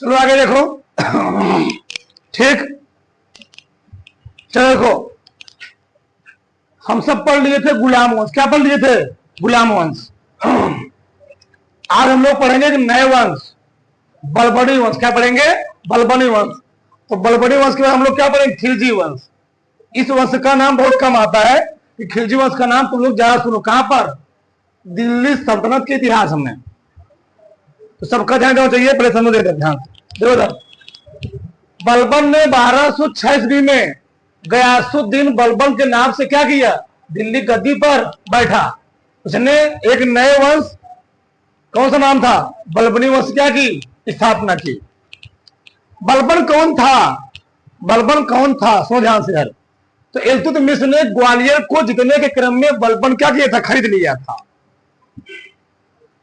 चलो आगे देखो। ठीक, चलो देखो, हम सब पढ़ लिए थे गुलाम वंश। क्या पढ़ लिए थे? गुलाम वंश। आज हम लोग पढ़ेंगे नए वंश, बलबड़ी वंश। क्या पढ़ेंगे? बलबड़ी वंश। तो बलबड़ी वंश के बाद हम लोग क्या पढ़ेंगे? खिलजी वंश। इस वंश का नाम बहुत कम आता है कि खिलजी वंश का नाम तुम लोग ज्यादा सुनो। कहां पर? दिल्ली सल्तनत के इतिहास में। तो सबका ध्यान देना चाहिए, पहले समझ देते ध्यान। देखो, बलबन ने 1206 ईस्वी में गयासुद्दीन बलबन के नाम से क्या किया? दिल्ली गद्दी पर बैठा। उसने एक नए वंश, कौन सा नाम था? बलबनी वंश क्या की? स्थापना की। बलबन कौन था? बलबन कौन था? सो ध्यान से यार। तो इल्तुतमिश ने ग्वालियर को जीतने के क्रम में बलबन क्या किया था? खरीद लिया था।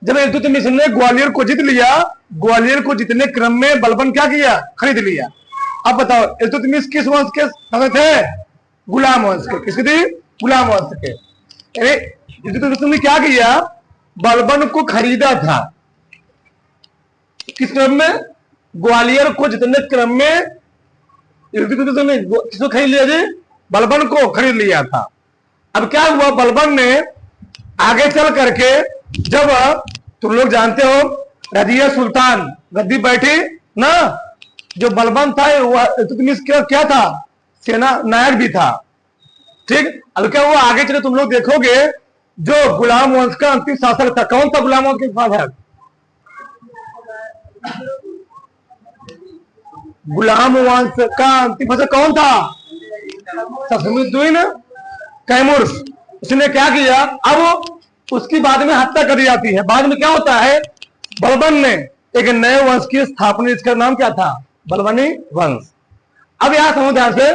जब इल्तुतमिश ने ग्वालियर को जीत लिया, ग्वालियर को जीतने क्रम में बलबन क्या किया? खरीद लिया। अब बताओ, इल्तुतमिश किस वंश के समय थे? गुलाम वंश के। किसके थे? गुलाम वंश के। इल्तुतमिश ने क्या किया? बलबन को खरीदा था। किस क्रम में? ग्वालियर को जीतने क्रम में इल्तुतमिश ने किसको खरीद लिया जी? बलबन को खरीद लिया था। अब क्या हुआ? बलबन ने आगे चल करके, जब तुम लोग जानते हो रजिया सुल्तान गद्दी बैठी ना, जो बलबन था इल्तुतमिश क्या था? सेना नायक भी था। ठीक, अब क्या हुआ? आगे चले तुम लोग देखोगे, जो गुलाम वंश का अंतिम शासक था, कौन था गुलाम वंश के शासक? गुलाम वंश का अंतिम शासक कौन था? ससमुद्दीन तैमूर। उसने क्या किया? अब उसकी बाद में हत्या कर दी जाती है। बाद में क्या होता है? बलबन ने एक नए वंश की स्थापना, इसका नाम क्या था? बलबनी वंश। अब यहां समझ ध्यान से,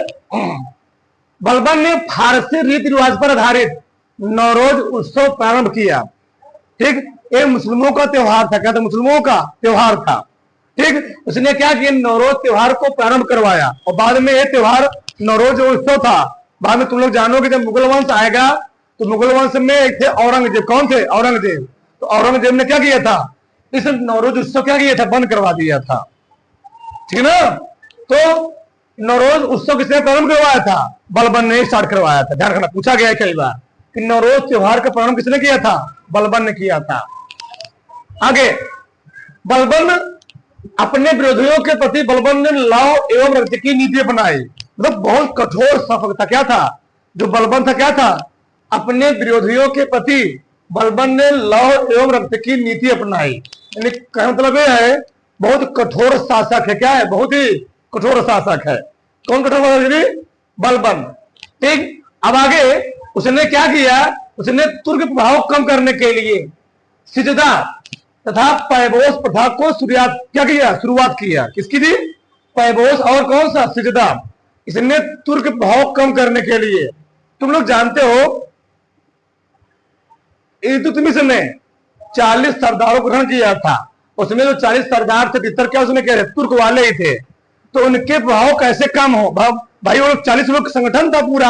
बलबन ने फारसी रीति रिवाज पर आधारित नौरोज उत्सव प्रारंभ किया। ठीक, ये मुस्लिमों का त्योहार था। क्या था? मुस्लिमों का त्योहार था। ठीक, उसने क्या किया? नौरोज त्योहार को प्रारंभ करवाया। और बाद में यह त्योहार नौरोज उत्सव था। बाद में तुम लोग जानोगे जब मुगल वंश आएगा, तो मुगल वंश में एक थे औरंगजेब। कौन थे? औरंगजेब। तो औरंगजेब ने क्या किया था? इस नौरोज उत्सव क्या किया था? बंद करवा दिया था। ठीक ना? तो नौरोज उत्सव किसने प्रारंभ करवाया था? बलबन ने स्टार्ट करवाया था। ध्यान रखना, पूछा गया है कई बार कि नौरोज त्योहार का प्रारंभ किसने किया था? बलबन ने किया था। आगे, बलबन अपने विरोधियों के प्रति बलबन ने लौ एवं रक्त की नीति अपनाई। मतलब बहुत कठोर शासक था। क्या था? जो बलबन था क्या था? अपने विरोधियों के प्रति बलबन ने लौ एवं रक्त की नीति अपनाई। यानी कहने मतलब यह है, बहुत कठोर शासक है। क्या है? बहुत ही कठोर शासक है। कौन कठोर शासक? बलबन। ठीक, अब आगे उसने क्या किया? उसने तुर्क प्रभाव कम करने के लिए सिजदा तथा पैबोस प्रथा को शुरुआत किया। किसकी थी? पैबोस और कौन सा? सिजदा। इसने तुर्क प्रभाव कम करने के लिए, तुम लोग जानते हो इल्तुतमिश ने 40 सरदारों को ग्रहण किया था। उसमें जो 40 सरदार थे, भीतर क्या उसने कह रहे? तुर्क वाले ही थे। तो उनके प्रभाव कैसे कम हो? भाई वो 40 लोग संगठन था पूरा।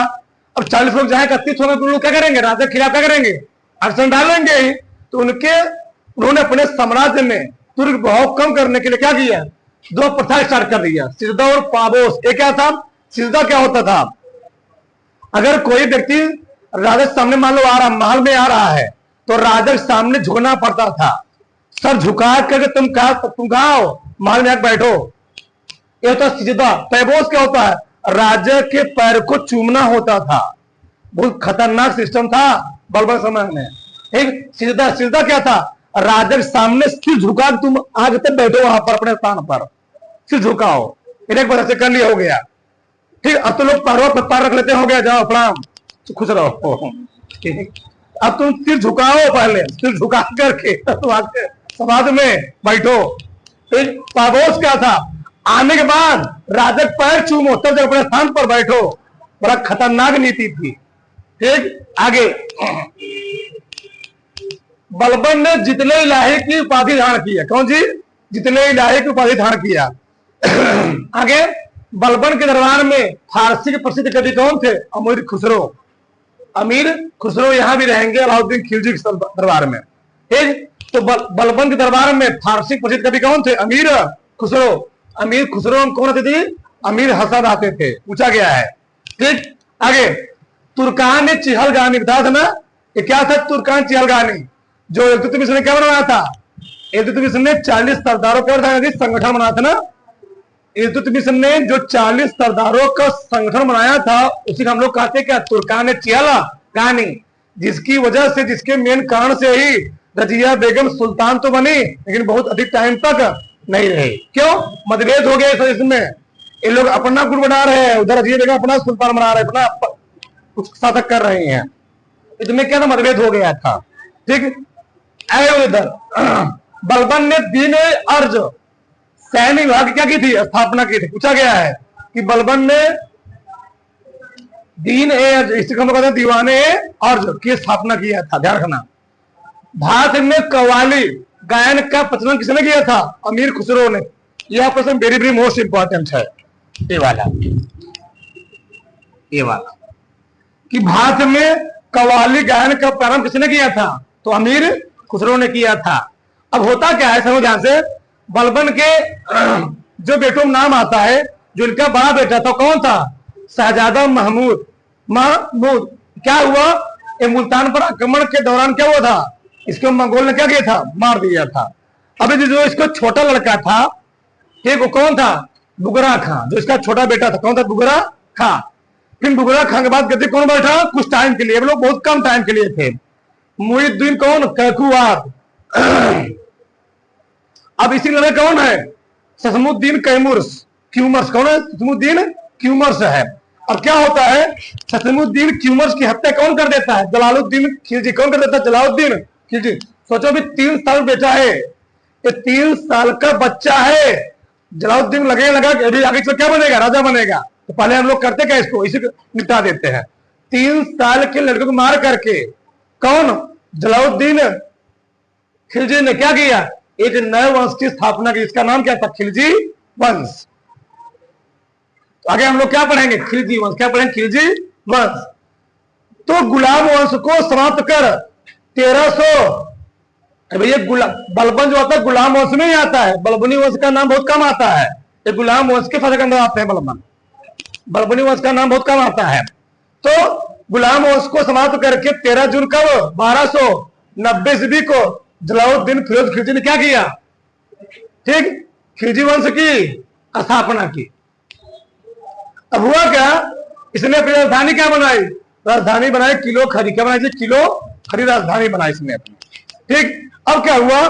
अब 40 लोग जहां 31 होंगे तो लोग क्या करेंगे? राजा के खिलाफ क्या करेंगे? एक्शन डालेंगे ही। तो उन्होंने अपने साम्राज्य में तुर्क प्रभाव कम करने के लिए क्या किया? दो प्रथा स्टार्ट कर दिया, सिजदा और पाबोस। एक क्या था? सिजदा क्या होता था? अगर कोई व्यक्ति राजा के सामने मान लो आ रहा, महल में आ रहा है, तो राजा के सामने झुकना पड़ता था। सर झुका करके तुम कहाँ हो? महल में आकर बैठो। ये होता सिजदा। पैबोस क्या होता है? राजा के पैर को चूमना होता था। बहुत खतरनाक सिस्टम था बलबन समय में। ठीक, सिजदा क्या था? राजा के सामने सिर झुका तुम आगे तक बैठो, वहां पर अपने स्थान पर सिर झुकाओ। एक वजह से कर लिया, हो गया। ठीक, अब तो लोग पैरों पर पैर रख लेते, हो गया, जाओ प्रणाम, खुश रहो। अब तुम सिर झुकाओ, पहले सिर झुका करके तो आके समाज में बैठो। पैबोस क्या था? आने के बाद राजा पैर चूमो, तब जब अपने स्थान पर बैठो। बड़ा खतरनाक नीति थी। ठीक, आगे बलबन ने जितने इलाही की उपाधि धारण की है। कौन जी? जितने इलाही की उपाधि धारण किया। आगे बलबन के दरबार में फारसी के प्रसिद्ध कवि कौन थे? अमीर खुसरो। अमीर खुसरो यहां भी रहेंगे अलाउद्दीन खिलजी के दरबार में। ठीक, तो बलबन के दरबार में फारसी प्रसिद्ध कवि कौन थे? अमीर खुसरो। अमीर खुसरो कौन आते थे? अमीर हसन आते थे, पूछा गया है। ठीक, आगे तुर्कान चिहलगानी बताया था ना, ये क्या था? तुर्कान चिहलगानी, जो इल्तुतमिश ने क्या बनाया था? इल्तुतमिश ने 40 सरदारों का संगठन बनाया था ना। इल्तुतमिश ने जो 40 सरदारों का संगठन बनाया था, उसी को हम लोग कहते हैं क्या? तुर्कान चिहलगानी। जिसकी वजह से, जिसके मेन कारण से ही रजिया बेगम सुल्तान तो बनी, लेकिन बहुत अधिक टाइम तक नहीं रही। क्यों? मतभेद हो गए इसमें। ये लोग अपना गुट बना रहे हैं, उधर रजिया बेगम अपना सुल्तान बना रहे हैं, अपना कुछ साधक कर रहे हैं। इसमें क्या था? मतभेद हो गया था। ठीक, इधर बलबन ने दीन अर्ज सैन्य विभाग क्या की थी? स्थापना की थी। पूछा गया है कि बलबन ने दीन अर्ज, इसको हम कहते हैं दीवाने अर्ज की स्थापना किया था। ध्यान रखना। भारत में कव्वाली गायन का प्रचलन किसने किया था? अमीर खुसरो ने। यह प्रश्न वेरी वेरी मोस्ट इंपॉर्टेंट है, ये वाला कि भारत में कव्वाली गायन का प्रारंभ किसने किया था? तो अमीर खुसरो ने किया था। अब होता क्या है, समझो ध्यान से। बलबन के जो बेटों में नाम आता है, जो इनका बड़ा बेटा था कौन था? शहजादा महमूद। क्या हुआ? ये मुल्तान पर आक्रमण के दौरान क्या हुआ था? इसको मंगोल ने क्या किया था? मार दिया था। अभी जो इसको छोटा लड़का था, ठीक, वो कौन था? बुगरा खां। जो इसका छोटा बेटा था, कौन था? बुगरा खां। फिर बुगरा खां के बाद गद्दी कौन बैठा? कुछ टाइम के लिए, लोग बहुत कम टाइम के लिए थे। मुइनुद्दीन कौन? कैकुवात। अब इसी लड़के कौन है? ससमुद्दीन क्यूमर्स। कौन है? ससमुद्दीन क्यूमर्स है। अब क्या होता है? ससमुद्दीन क्यूमर्स की हत्या कौन कर देता है? जलालुद्दीन खिलजी। कौन कर देता है? जलालुद्दीन खिलजी। सोचो भी 3 साल बेटा है, ये 3 साल का बच्चा है। जलालुद्दीन लगा कि अभी आगे चल क्या बनेगा? राजा बनेगा। तो पहले हम लोग करते क्या? इसको इसी को निपटा देते हैं। 3 साल के लड़के को मार करके कौन? जलालुद्दीन खिलजी ने क्या किया? एक नए वंश की स्थापना की। इसका नाम क्या था? खिलजी वंश। तो आगे हम लोग क्या पढ़ेंगे? खिलजी वंश। क्या पढ़ेंगे? खिलजी वंश। तो गुलाम वंश को समाप्त कर 1300, भैया बलबन जो आता है गुलाम वंश में ही आता है। बलबनी वंश का नाम बहुत कम आता है। ये गुलाम वंश के फर्क अंदर आते हैं। बलबनी वंश का नाम बहुत कम आता है। तो गुलाम वंश को समाप्त करके 13 जून कब? 1290 ईस्वी को जलालुद्दीन फिरोज खिलजी ने क्या किया? ठीक, खिलजी वंश की स्थापना की। अब हुआ क्या? इसने अपनी राजधानी क्या बनाई? राजधानी बनाई किलो खरी। क्या बनाई? किलो खरी राजधानी बनाई इसने अपनी। ठीक, अब क्या हुआ?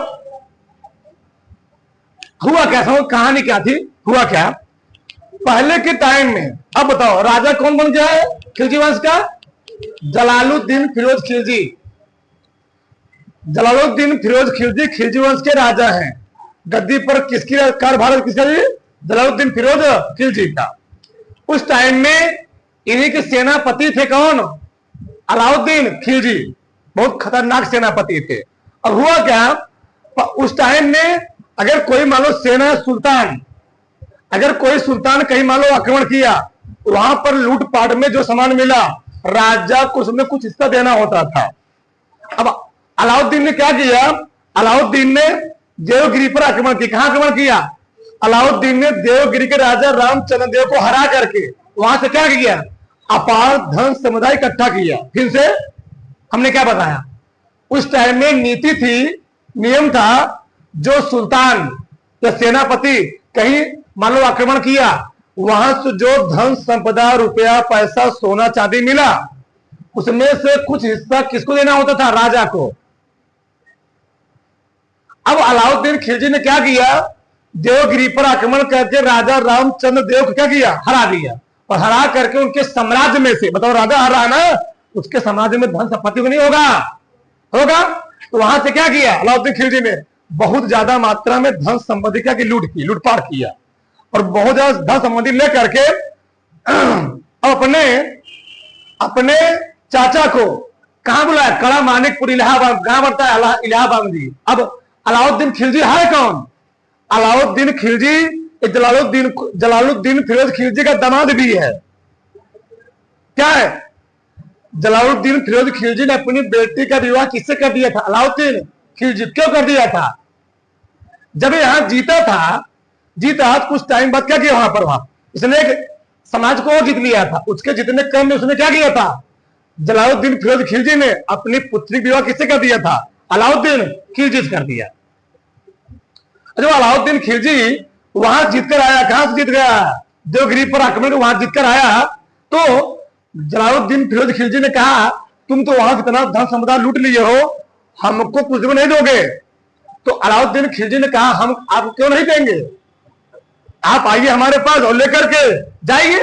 क्या कहानी क्या थी? हुआ क्या? पहले के टाइम में, अब बताओ राजा कौन बन गया है खिलजी वंश का? जलालुद्दीन फिरोज खिलजी। जलालुद्दीन फिरोज खिलजी खिलजी वंश के राजा हैं। गद्दी पर किसकी कार्यभार किसका? जलालुद्दीन फिरोज खिलजी का। उस टाइम में इन्हीं के सेनापति थे कौन? अलाउद्दीन खिलजी। बहुत खतरनाक सेनापति थे। अब हुआ क्या? उस टाइम में अगर कोई मान लो सेना सुल्तान, अगर कोई सुल्तान कहीं मान लो आक्रमण किया, वहां पर लूटपाट में जो सामान मिला, राजा को उसमें कुछ हिस्सा देना होता था। अब अलाउद्दीन ने क्या किया? अलाउद्दीन ने देवगिरी पर आक्रमण किया। कहां आक्रमण किया? अलाउद्दीन ने देवगिरी के राजा रामचंद्र देव को हरा करके वहां से क्या किया? अपार धन समुदाय इकट्ठा किया। फिर से हमने क्या बताया? उस टाइम में नीति थी, नियम था, जो सुल्तान या सेनापति कहीं मान लो आक्रमण किया, वहां से जो धन संपदा, रुपया, पैसा, सोना, चांदी मिला, उसमें से कुछ हिस्सा किसको देना होता था? राजा को। अब अलाउद्दीन खिलजी ने क्या किया? देवगिरी पर आक्रमण करके राजा रामचंद्र देव को क्या किया? हरा दिया। और हरा करके उनके साम्राज्य में से, बताओ राजा हरा ना, उसके साम्राज्य में धन संपत्ति नहीं होगा? तो वहां से क्या किया अलाउद्दीन खिलजी ने? बहुत ज्यादा मात्रा में धन संपत्ति क्या की? लूटपाट किया। और बहुत ज्यादा धन संपत्ति लेकर के अपने चाचा को कहां बुलाया? कड़ा मानिकपुर, इलाहाबाद। कहां बढ़ता है? इलाहाबाद में जी। अब अलाउद्दीन खिलजी है कौन? अलाउद्दीन खिलजी जलालुद्दीन फिरोज खिलजी का दामाद भी है। क्या है? जलालुद्दीन फिरोज खिलजी ने अपनी बेटी का विवाह किससे कर दिया था? अलाउद्दीन खिलजी। क्यों कर दिया था? जब यहां जीता था जीता कुछ टाइम बाद क्या किया वहां पर, वहां इसने एक समाज को और जीत लिया था। उसके जितने क्रम में उसने क्या किया था, जलालुद्दीन फिरोज खिलजी ने अपनी पुत्री विवाह किससे कर दिया था, अलाउद्दीन खिलजी से कर दिया। जब अलाउद्दीन खिलजी वहां जीतकर आया, कहां से जीत गया, देवगिरी पर आक्रमण वहां जीतकर आया, तो जलालुद्दीन फिरोज खिलजी ने कहा तुम तो वहां कितना धन संपदा लूट लिए हो, हमको कुछ भी नहीं दोगे। तो अलाउद्दीन खिलजी ने कहा हम आप क्यों नहीं देंगे, आप आइए हमारे पास और लेकर के जाइए।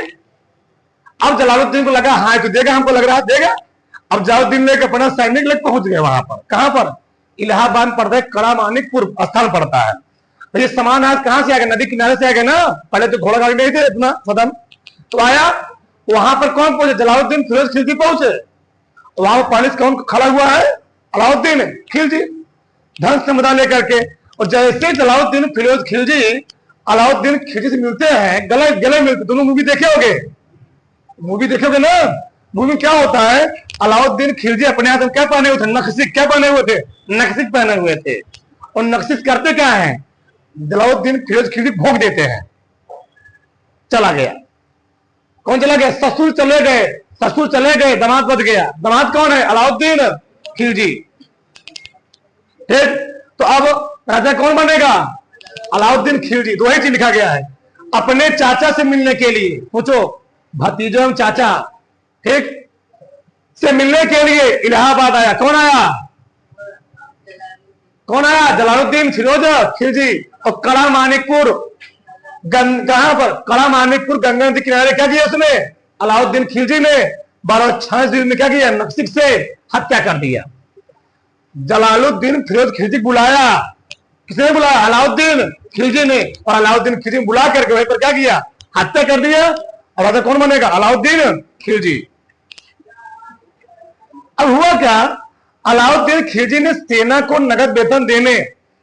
अब जलालुद्दीन को लगा हाँ तो देगा, हमको लग रहा है देगा। अब जलालुद्दीन लेकर अपना सैनिक लेकर पहुंच गए वहां पर, कहां पर, इलाहाबाद पड़ता है, कड़ा मानिकपुर स्थान पड़ता है। तो ये सामान आज कहां से आ गया, नदी किनारे से आ गया ना, पहले तो घोड़ा गाड़ी नहीं थे इतना सदन। तो आया वहां पर कौन पहुंचे, जलालुद्दीन फिरोज खिलजी पहुंचे। वहां पर पुलिस कौन खड़ा हुआ है, अलाउद्दीन खिलजी धन संपदा लेकर के। और जैसे जलालुद्दीन फिरोज खिलजी अलाउद्दीन खिलजी से मिलते हैं, गले गले मिलते, दोनों मूवी देखे होगे, मूवी देखोगे ना, मूवी क्या होता है, अलाउद्दीन खिलजी अपने हाथ में क्या पहने हुए थे, नक्सिक क्या पहने हुए थे, नक्सिक पहने हुए थे। और नक्सिक करते क्या है, जलालुद्दीन फिरोज खिलजी भोग देते हैं। चला गया, कौन चला गया, ससुर चले गए, ससुर चले गए, दामाद बच गया। दामाद कौन है, अलाउद्दीन खिलजी। ठीक, तो अब राजा कौन बनेगा, अलाउद्दीन खिलजी। दो ही चीज लिखा गया है, अपने चाचा से मिलने के लिए, पूछो भतीजो एवं चाचा, ठीक, से मिलने के लिए इलाहाबाद आया। कौन आया, कौन आया, जलालुद्दीन फिरोज खिलजी। और कड़ा मानिकपुर, कहां पर, कड़ा मानिकपुर गंगा नदी किनारे क्या किया उसने, अलाउद्दीन खिलजी ने 1246 में क्या किया, नक्सिक से हत्या कर दिया। जलालुद्दीन फिरोज खिलजी बुलाया, किसने बुलाया, अलाउद्दीन खिलजी ने। और अलाउद्दीन खिलजी बुला करके वहीं पर क्या किया, हत्या कर दिया। और राजा कौन बनेगा, अलाउद्दीन खिलजी। अब हुआ क्या, अलाउद्दीन खिलजी ने सेना को नगद वेतन देने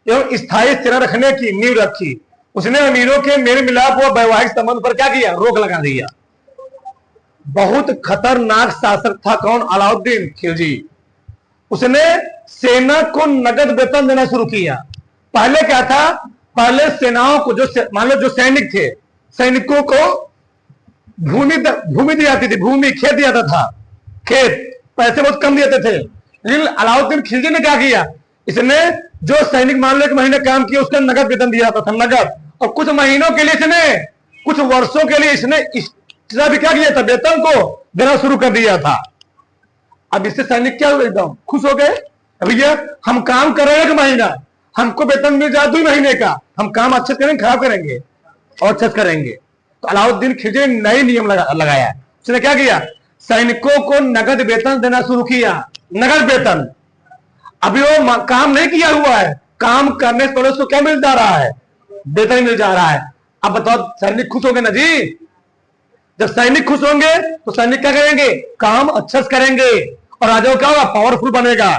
एवं स्थायी सेना रखने की नींव रखी। उसने अमीरों के मेल मिलाप व वैवाहिक संबंध पर क्या किया, रोक लगा दिया। बहुत खतरनाक शासक था कौन, अलाउद्दीन खिलजी। उसने सेना को नगद वेतन देना शुरू किया। पहले क्या था, पहले सेनाओं को जो मान लो जो सैनिक थे, सैनिकों को भूमि दी जाती थी, भूमि खेत दिया जाता था, खेत पैसे बहुत कम देते थे। लेकिन अलाउद्दीन खिलजी ने क्या किया, इसने जो सैनिक मान लो एक महीने काम किया उसका नगद वेतन दिया जाता था, नगद। और कुछ महीनों के लिए इसने, कुछ वर्षों के लिए इसने इतना भी क्या किया था, वेतन को देना शुरू कर दिया था। अब इससे सैनिक क्या हुए, एकदम खुश हो गए, भैया हम काम कर रहे हैं एक महीना, हमको वेतन मिल जाए 2 महीने का, हम काम अच्छे करेंगे खराब करेंगे और अच्छे करेंगे। तो अलाउद्दीन खिलजी ने नई नियम लगाया। उसने क्या किया, सैनिकों को नगद वेतन देना शुरू किया, नगद वेतन। अभी वो काम नहीं किया हुआ है, काम करने से पहले उसको क्या मिल जा रहा है, वेतन मिल जा रहा है। अब बताओ सैनिक खुश होंगे ना जी, जब सैनिक खुश होंगे तो सैनिक क्या करेंगे, काम अच्छे से करेंगे और राजा क्या होगा, पावरफुल बनेगा।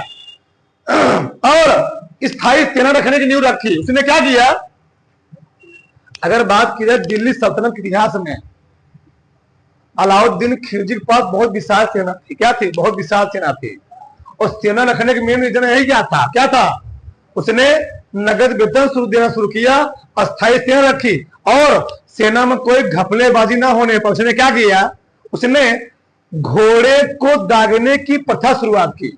और स्थायी सेना रखने की नींव रखी। उसने क्या किया, अगर बात की जाए दिल्ली सल्तनत के इतिहास में, अलाउद्दीन खिलजी के पास बहुत विशाल सेना थी, क्या थी, बहुत विशाल सेना थी। और सेना रखने के मेन रीजन यही क्या था, क्या था, उसने नगद वेतन देना शुरू किया, अस्थायी सेना रखी और सेना में कोई घपलेबाजी ना होने पर उसने क्या किया, उसने घोड़े को दागने की प्रथा शुरुआत की।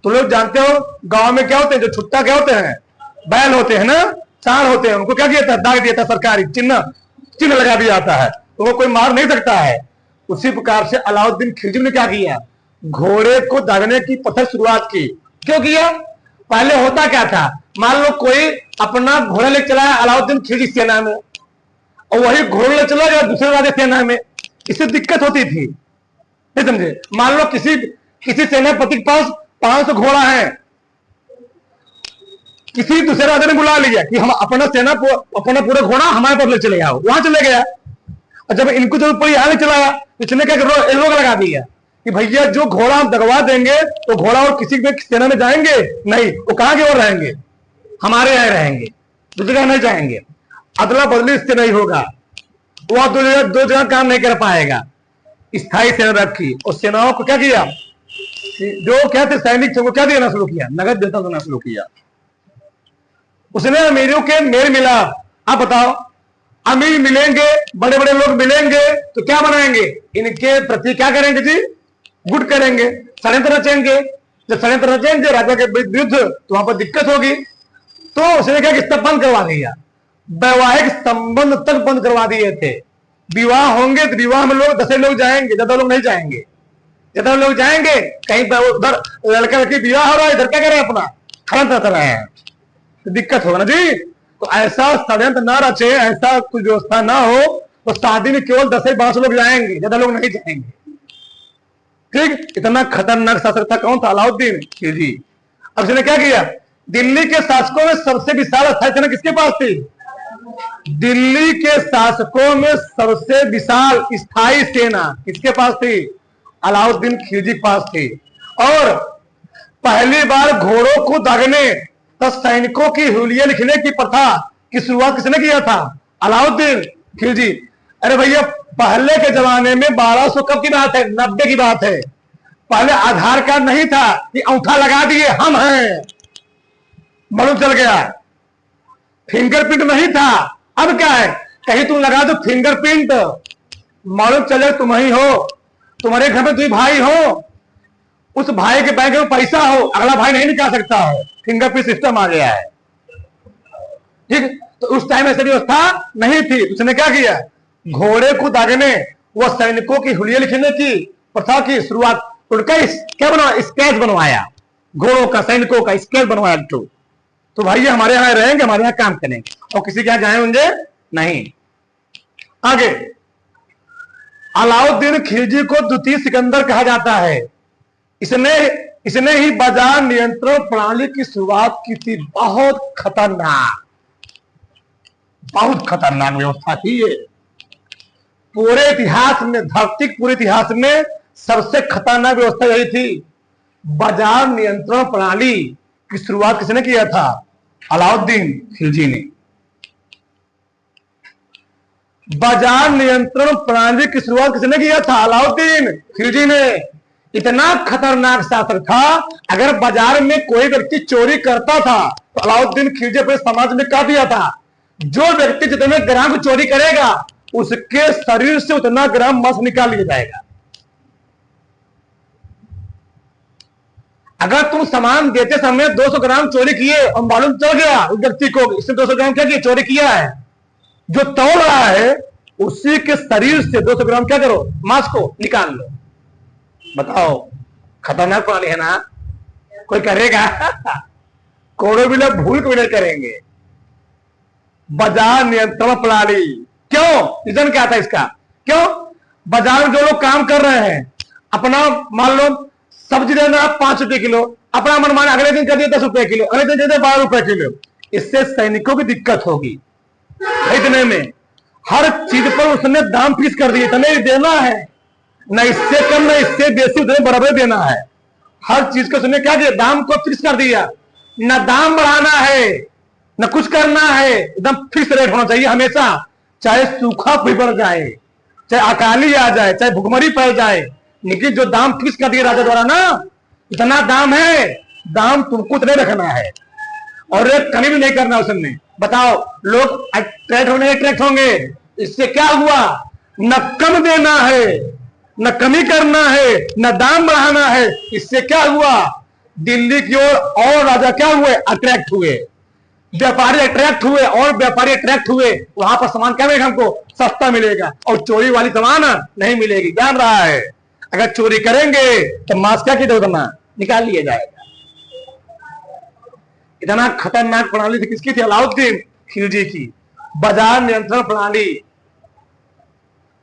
तो लोग जानते हो गांव में क्या होते हैं, जो छुट्टा क्या होते हैं, बैल होते हैं ना, सांड होते हैं, उनको क्या किया था, दाग दिया था, सरकारी चिन्ह लगा दिया जाता है, तो वो कोई मार नहीं सकता है। उसी प्रकार से अलाउद्दीन खिलजी ने क्या किया, घोड़े को दागने की प्रथा शुरुआत की। क्यों किया, पहले होता क्या था, मान लो कोई अपना घोड़ा लेकर चला है अलाउद्दीन खिलजी सेना में, और वही घोड़ा ले चला गया दूसरे राजा सेना में, इससे दिक्कत होती थी, नहीं समझे। मान लो किसी सेनापति के पास 500 घोड़ा है, किसी दूसरे राजा ने बुला लिया कि हम अपना पूरा घोड़ा हमारे पास ले चले आओ, वहां चले गया। और जब इनको जरूरत पड़ी यहाँ चलाया, इसने क्या रोक लगा दिया कि भैया जो घोड़ा हम दगवा देंगे तो घोड़ा और किसी भी सेना में जाएंगे नहीं, वो कहां के और रहेंगे, हमारे यहाँ रहेंगे, दूसरी जगह नहीं जाएंगे। अदला बदली इससे नहीं होगा, वह दो जगह काम नहीं कर पाएगा। स्थायी सेना रखी और सेनाओं को क्या किया, जो क्या थे सैनिक थे वो क्या देना शुरू किया, नगद वेतन देना शुरू किया। उसने अमीरों के मेल मिलाप आप बताओ, अमीर मिलेंगे, बड़े बड़े लोग मिलेंगे तो क्या बनाएंगे, इनके प्रति क्या करेंगे जी, गुट करेंगे, षड्यंत्र रचेंगे। जब षड्यंत्र रचेंगे राजा के विरुद्ध तो वहां पर दिक्कत होगी। तो उसने क्या कि बंद करवा दिया, वैवाहिक संबंध तक बंद करवा दिए थे। विवाह होंगे तो विवाह में लोग 10 लोग जाएंगे, ज्यादा लोग नहीं जाएंगे। ज्यादा लोग जाएंगे कहीं उधर लड़का लड़की विवाह हो रहा है, इधर क्या करें अपना खड़न कर रहे हैं, तो दिक्कत होगा ना जी। तो ऐसा षड्यंत्र ना रचे, ऐसा कुछ व्यवस्था ना हो तो शादी में केवल 10-12 लोग जाएंगे, ज्यादा लोग नहीं जाएंगे। ठीक, इतना खतरनाक शासक था कौन था, अलाउद्दीन खिलजी। अब इसने क्या किया, दिल्ली के शासकों में सबसे विशाल अस्थायी सेना किसके पास थी, दिल्ली के शासकों में सबसे विशाल स्थायी सेना किसके पास थी, अलाउद्दीन खिलजी पास थी। और पहली बार घोड़ों को दागने तो सैनिकों की हुलिया लिखने की प्रथा की शुरुआत किसने किया था, अलाउद्दीन खिलजी। अरे भैया पहले के जमाने में 1200 कब की बात है, 90 की बात है। पहले आधार कार्ड नहीं था कि अंगूठा लगा दिए हम हैं, मालूम चल गया। फिंगरप्रिंट नहीं था, अब क्या है, कहीं तुम लगा दो फिंगरप्रिंट, मालूम चले तुम ही हो, तुम्हारे घर में 2 भाई हो, उस भाई के बैंक में पैसा हो, अगला भाई नहीं निकाल सकता हो, फिंगरप्रिंट सिस्टम आ गया है। ठीक, तो उस टाइम ऐसी व्यवस्था नहीं थी। उसने क्या किया, घोड़े को दागने व सैनिकों की हुलिया लिखने की प्रथा की शुरुआत, उनका क्या बनवाया, स्केच बनवाया, घोड़ों का सैनिकों का स्केच बनवाया। तो भाई हमारे यहां रहेंगे, हमारे यहां काम करेंगे और किसी के यहां जाएंगे नहीं। आगे, अलाउद्दीन खिलजी को द्वितीय सिकंदर कहा जाता है। इसने ही बाजार नियंत्रण प्रणाली की शुरुआत की थी। बहुत खतरनाक व्यवस्था थी ये। पूरे इतिहास में, धरती पूरे इतिहास में सबसे खतरनाक व्यवस्था यही थी। बाजार नियंत्रण प्रणाली की शुरुआत किसने किया था, अलाउद्दीन खिलजी ने। बाजार नियंत्रण प्रणाली की शुरुआत किसने किया था, अलाउद्दीन खिलजी ने। इतना खतरनाक शासक था, अगर बाजार में कोई व्यक्ति चोरी करता था तो अलाउद्दीन खिलजी अपने समाज में कह दिया था, जो व्यक्ति जितने ग्राम चोरी करेगा उसके शरीर से उतना ग्राम मांस निकाल लिया जाएगा। अगर तुम सामान देते समय 200 ग्राम चोरी किए और मालूम चल गया उस व्यक्ति को इसने 200 ग्राम क्या किया, चोरी किया है, जो तौल रहा है उसी के शरीर से 200 ग्राम क्या करो, मांस को निकाल लो। बताओ, खतरनाक प्रणाली है ना। कोई करेगा कोड़ों भी लोग भूल को नहीं करेंगे। बाजार नियंत्रण प्रणाली, क्यों, रीजन क्या था इसका, क्यों, बाजार में जो लोग काम कर रहे हैं, अपना मान लो सब्जी देना 5 रुपए किलो, अपना मनमाना अगले दिन कर दिया 10 रुपए किलो, अगले दिन दे दिया 12 रुपए किलो। इससे सैनिकों की दिक्कत होगी खरीदने में। हर चीज पर उसने दाम फिक्स कर दिए, इतने देना है, न इससे कम न इससे बेसी, उतने बराबर देना है। हर चीज को उसने क्या किया, दाम को फिक्स कर दिया। न दाम बढ़ाना है न कुछ करना है, एकदम फिक्स रेट होना चाहिए हमेशा। चाहे सूखा भी पड़ जाए, चाहे अकाली आ जाए, चाहे भुखमरी पड़ जाए, लेकिन जो दाम फिक्स कर दिया राजा द्वारा ना, इतना दाम है, दाम तुमको उतने रखना है और रेट कमी भी नहीं करना उसने। बताओ, लोग अट्रैक्ट होंगे। इससे क्या हुआ, न कम देना है न कमी करना है न दाम बढ़ाना है। इससे क्या हुआ, दिल्ली की ओर और राजा क्या हुए, अट्रैक्ट हुए, व्यापारी अट्रैक्ट हुए और व्यापारी अट्रैक्ट हुए। वहां पर सामान क्या मिलेगा, हमको सस्ता मिलेगा और चोरी वाली सामान नहीं मिलेगी। जान रहा है, अगर चोरी करेंगे तो मांस क्या किया उतना निकाल लिया जाएगा। इतना खतरनाक प्रणाली थी किसकी थी, अलाउद्दीन खिलजी की, बाजार नियंत्रण प्रणाली।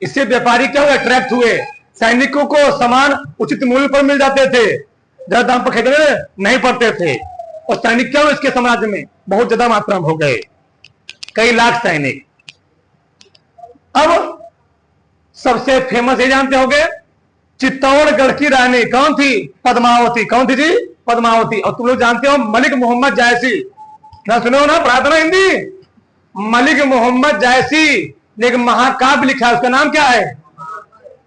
इससे व्यापारी क्या हुए, अट्रैक्ट हुए, सैनिकों को सामान उचित मूल्य पर मिल जाते थे, ज्यादा दाम पर खरीदने नहीं पड़ते थे। और सैनिक क्या हुए इसके साम्राज्य में बहुत ज्यादा मात्रा में हो गए, कई लाख सैनिक। अब सबसे फेमस ये जानते होंगे, चित्तौड़गढ़ की रानी कौन थी, पद्मावती। कौन थी जी, पद्मावती। और तुम लोग जानते हो मलिक मोहम्मद जायसी, ना सुने हो ना, पढ़ा था ना हिंदी। मलिक मोहम्मद जायसी ने एक महाकाव्य लिखा है, उसका नाम क्या है,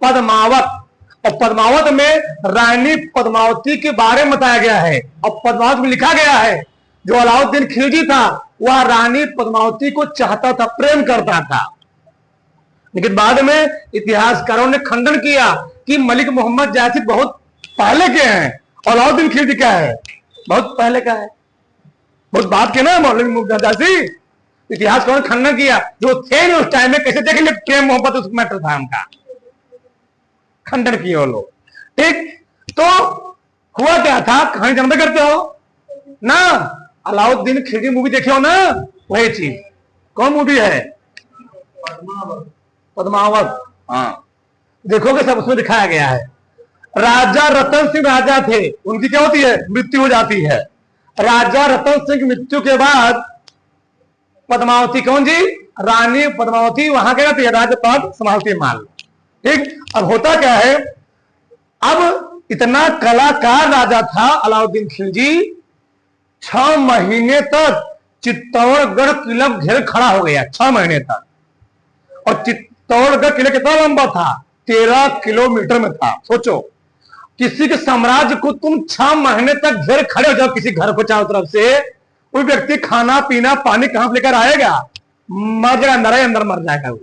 पद्मावत। और पद्मावत में रानी पद्मावती के बारे में बताया गया है और पद्मावत में लिखा गया है जो अलाउद्दीन खिलजी था वह रानी पद्मावती को चाहता था, प्रेम करता था। लेकिन बाद में इतिहासकारों ने खंडन किया कि मलिक मोहम्मद जासिद बहुत पहले के हैं और अलाउद्दीन खिलजी क्या है, बहुत पहले का है, बहुत बात के ना मौलवी मोहम्मद जासिद। इतिहासकारों ने खंडन किया, जो थे ना उस टाइम में, कैसे देखेंगे प्रेम मोहब्बत उस मैटर था उनका, खंडन किए वो लोग। ठीक, तो हुआ क्या था, कहानी जानते करते हो ना, अलाउद्दीन खिलजी मूवी देखे हो ना, वही चीज। कौन मूवी है, पद्मावत। हाँ, देखोगे सब उसमें दिखाया गया है। राजा रतन सिंह राजा थे, उनकी क्या होती है, मृत्यु हो जाती है। राजा रतन सिंह की मृत्यु के बाद पद्मावती, कौन जी, रानी पद्मावती वहां क्या रहती है, राजपाट संभालती है माल। ठीक, अब होता क्या है, अब इतना कलाकार राजा था अलाउद्दीन खिलजी, 6 महीने तक चित्तौड़गढ़ किला घेर खड़ा हो गया, 6 महीने तक। और चित्तौड़गढ़ किला कितना लंबा था, 13 किलोमीटर में था। सोचो, किसी के साम्राज्य को तुम 6 महीने तक घेर खड़े हो जाओ, किसी घर को चारों तरफ से, कोई व्यक्ति खाना पीना पानी कहां से लेकर आएगा, मर जाएगा, अंदर अंदर मर जाएगा वो।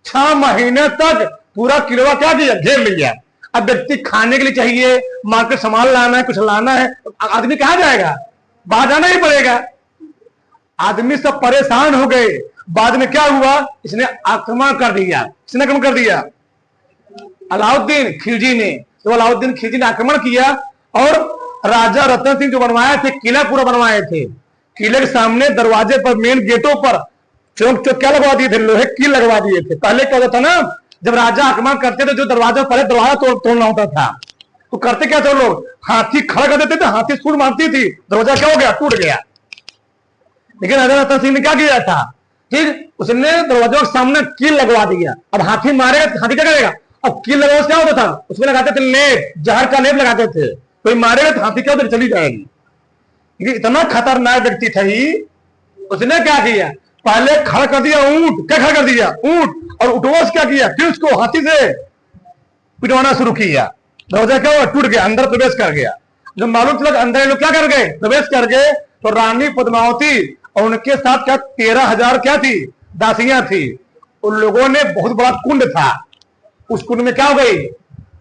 6 महीने तक पूरा किला क्या किया, घेर लिया। अब व्यक्ति खाने के लिए चाहिए, मार्केट सामान लाना है, कुछ लाना है, आदमी कहां जाएगा, बाहर जाना ही पड़ेगा। आदमी सब परेशान हो गए। बाद में क्या हुआ, इसने आक्रमण कर दिया। किसने आक्रमण कर दिया, अलाउद्दीन खिलजी ने। तो अलाउद्दीन खिलजी ने आक्रमण किया और राजा रतन सिंह जो बनवाए थे, किला पूरा बनवाए थे, किले के सामने दरवाजे पर, मेन गेटों पर चौक चौक क्या लगवा दिए थे, लोहे कील लगवा दिए थे। पहले क्या होता था ना, जब राजा आक्रमण करते थे, जो दरवाजा पहले दरवाजा तोड़ना होता था, तो करते क्या थे लोग, हाथी खड़ा कर देते थे, हाथी सूट मारती थी, दरवाजा क्या हो गया, टूट गया। लेकिन राजा रतन सिंह ने क्या किया था, ठीक, उसने दरवाजे के सामने कील लगवा दिया। अब हाथी मारेगा तो हाथी क्या करेगा, अब कील लगाने से क्या होता था, उसमें लगाते थे लेप, जहर का लेप लगाते थे, कोई मारेगा तो हाथी क्या उधर चली जाएगी। ये इतना खतरनाक व्यक्ति था ही, उसने क्या किया, पहले खड़ा कर दिया ऊंट, क्या खड़ा कर दिया, ऊंट, और ऊंटों से क्या किया, फिर उसको हाथी से पिटवाना शुरू किया। दरवाजा क्या हुआ, टूट गया, अंदर प्रवेश कर गया। जब मालूम चला अंदर लोग क्या कर गए, प्रवेश कर गए, तो रानी पद्मावती और उनके साथ क्या 13,000 क्या थी, दासियां थी। उन लोगों ने बहुत बड़ा कुंड था, उस कुंड में क्या हो गई,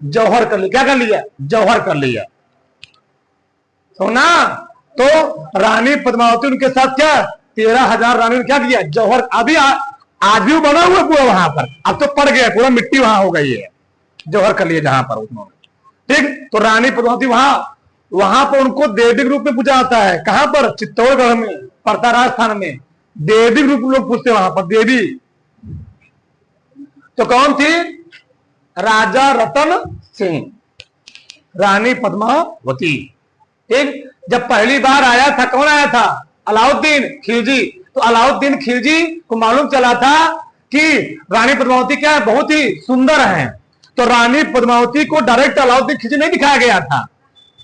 जौहर कर लिया। क्या कर लिया, जौहर कर लिया। तो ना, तो रानी पद्मावती उनके साथ क्या 13,000 रानी ने क्या किया, जौहर। अभी आज भी बना हुआ पूरा वहां पर, अब तो पड़ गया, पूरा मिट्टी वहां हो गई है, जौहर कर लिया जहां पर उन्होंने। ठीक, तो रानी पद्मावती वहां पर उनको देवी के रूप में पूजा जाता है। कहां पर, चित्तौड़गढ़ में पड़ता, राजस्थान में, देवी के रूप में लोग पूछते वहां पर, देवी। तो कौन थी, राजा रतन सिंह, रानी पद्मावती। ठीक, जब पहली बार आया था, कौन आया था, अलाउद्दीन खिलजी। तो अलाउद्दीन खिलजी को मालूम चला था कि रानी पद्मावती क्या है, बहुत ही सुंदर है। तो रानी पद्मावती को डायरेक्ट अलाउद्दीन खिलजी नहीं दिखाया गया था।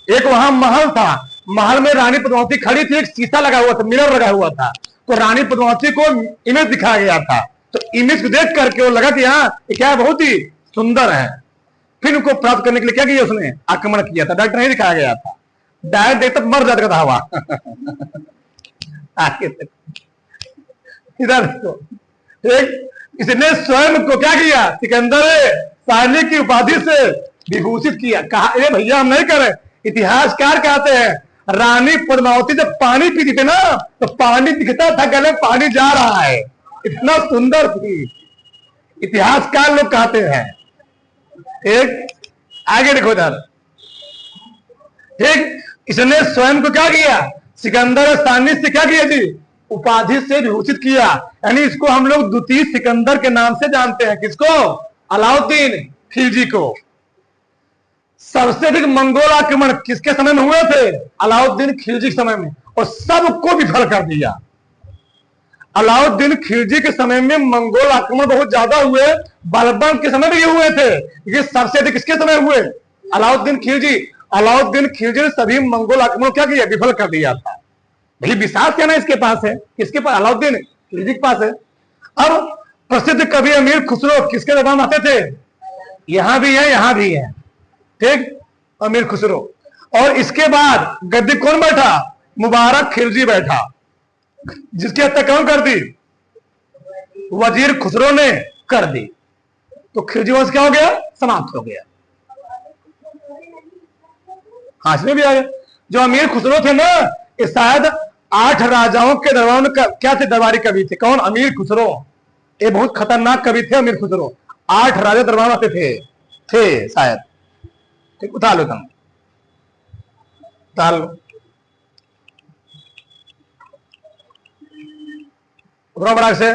एक वहां महल था, महल में रानी पद्मावती खड़ी थी, एक शीशा लगा हुआ था, मिरर लगा हुआ था, तो रानी पद्मावती को इमेज दिखाया गया था। तो इमेज को देख करके वो लगा कि हाँ ये क्या है, बहुत ही सुंदर है। फिर उनको प्राप्त करने के लिए क्या किया, उसने आक्रमण किया था। डायरेक्ट नहीं दिखाया गया था, डायरेक्ट देखता मर जाता था हवा। इधर देखो, इसने स्वयं को क्या किया, सिकंदर शाहनी की उपाधि से विभूषित किया। कहा, अरे भैया हम नहीं करें, इतिहासकार कहते हैं रानी पद्मावती जब पानी पीती थी ना, तो पानी दिखता था गले में पानी जा रहा है, इतना सुंदर थी, इतिहासकार लोग कहते हैं। एक आगे देखो इधर, ठीक, इसने स्वयं को क्या किया, सिकंदर शाहनी से क्या किया थी, उपाधि से विभूषित किया। यानी इसको हम लोग द्वितीय सिकंदर के नाम से जानते हैं। किसको, अलाउद्दीन खिलजी को। सबसे अधिक मंगोल आक्रमण किसके समय में हुए थे, अलाउद्दीन खिलजी के समय में, और सबको विफल कर दिया। अलाउद्दीन खिलजी के समय में मंगोल आक्रमण बहुत ज्यादा हुए, बलबन के समय में ये हुए थे, ये सबसे अधिक किसके समय हुए, अलाउद्दीन खिलजी। अलाउद्दीन खिलजी ने सभी मंगोल आक्रमण क्या किया, विफल कर दिया था। भाई विशाल क्या ना इसके पास है, किसके पास, अलाउद्दीन खिलजी के पास है। अब प्रसिद्ध कवि अमीर खुसरो किसके दरबार में आते थे, यहां भी है, यहां भी है, ठीक, अमीर खुसरो। और इसके बाद गद्दी कौन बैठा, मुबारक खिलजी बैठा। जिसकी हत्या कौन कर दी? वजीर खुसरो ने कर दी। तो खिलजी वंश क्या हो गया? समाप्त हो गया। हाँ, इसमें भी आ गया। जो अमीर खुसरो थे ना, ये शायद 8 राजाओं के दरबार में क्या थे? दरबारी कवि थे। कौन? अमीर खुसरो। ये बहुत खतरनाक कवि थे अमीर खुसरो। 8 राजा दरबार में आते थे शायद। ठीक, उतार लो तुम, उतार लो, उतरो बराक से।